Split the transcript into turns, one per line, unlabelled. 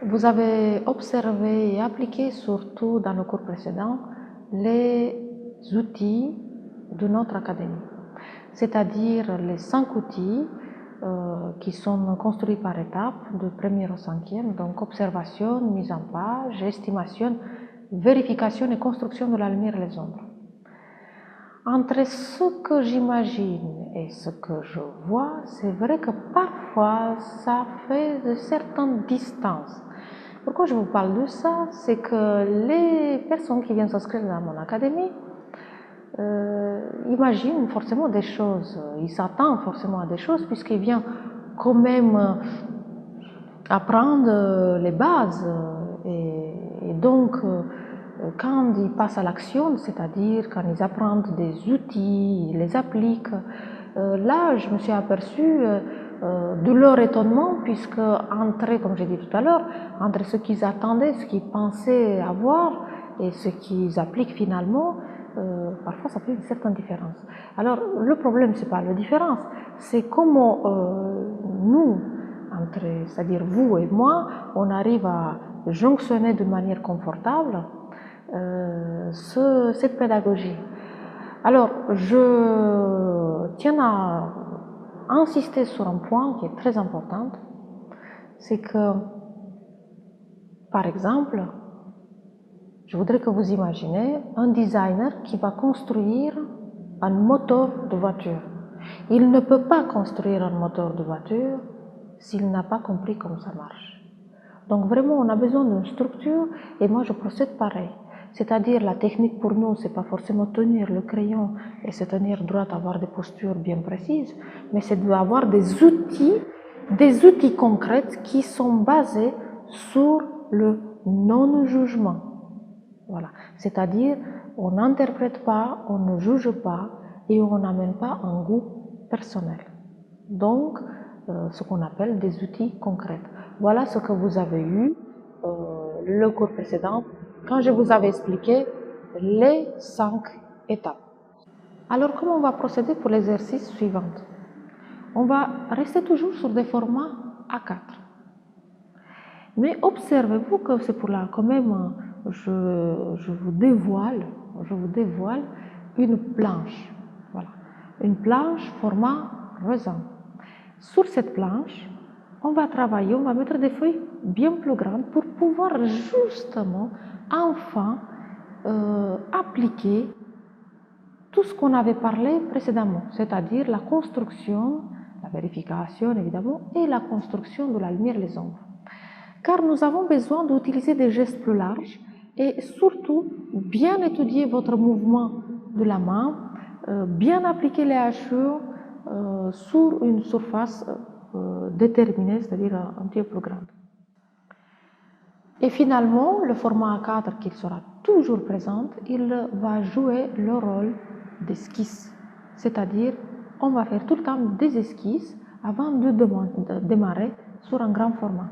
Vous avez observé et appliqué, surtout dans le cours précédent, les outils de notre académie, c'est-à-dire les 5 outils qui sont construits par étapes, de première au cinquième, donc observation, mise en page, estimation, vérification et construction de la lumière et les ombres. Entre ce que j'imagine et ce que je vois, c'est vrai que parfois ça fait de certaines distances. Pourquoi je vous parle de ça? C'est que les personnes qui viennent s'inscrire dans mon académie imaginent forcément des choses, ils s'attendent forcément à des choses puisqu'ils viennent quand même apprendre les bases et donc quand ils passent à l'action, c'est-à-dire quand ils apprennent des outils, ils les appliquent, là je me suis aperçue de leur étonnement puisque entre, comme j'ai dit tout à l'heure, entre ce qu'ils attendaient, ce qu'ils pensaient avoir et ce qu'ils appliquent finalement, parfois ça fait une certaine différence. Alors le problème c'est pas la différence, c'est comment nous, c'est-à-dire vous et moi, on arrive à jonctionner de manière confortable cette pédagogie. Alors, je tiens à insister sur un point qui est très important, c'est que, par exemple, je voudrais que vous imaginez un designer qui va construire un moteur de voiture. Il ne peut pas construire un moteur de voiture s'il n'a pas compris comment ça marche. Donc vraiment, on a besoin d'une structure et moi je procède pareil. C'est-à-dire la technique pour nous, c'est pas forcément tenir le crayon et se tenir droit, avoir des postures bien précises, mais c'est d'avoir des outils concrets qui sont basés sur le non-jugement. Voilà. C'est-à-dire, on n'interprète pas, on ne juge pas et on n'amène pas un goût personnel. Donc, ce qu'on appelle des outils concrets. Voilà ce que vous avez eu le cours précédent quand je vous avais expliqué les 5 étapes. Alors, comment on va procéder pour l'exercice suivant? On va rester toujours sur des formats A4. Mais observez-vous que c'est pour là, quand même, je vous dévoile une planche. Voilà. Une planche format raisin. Sur cette planche, on va travailler, on va mettre des feuilles bien plus grandes pour pouvoir justement, enfin, appliquer tout ce qu'on avait parlé précédemment, c'est-à-dire la construction, la vérification évidemment, et la construction de la lumière et les ombres. Car nous avons besoin d'utiliser des gestes plus larges et surtout bien étudier votre mouvement de la main, bien appliquer les hachures sur une surface déterminée, c'est-à-dire un petit peu plus grande. Et finalement, le format A4 qui sera toujours présent, il va jouer le rôle d'esquisse. C'est-à-dire, on va faire tout le temps des esquisses avant de démarrer sur un grand format.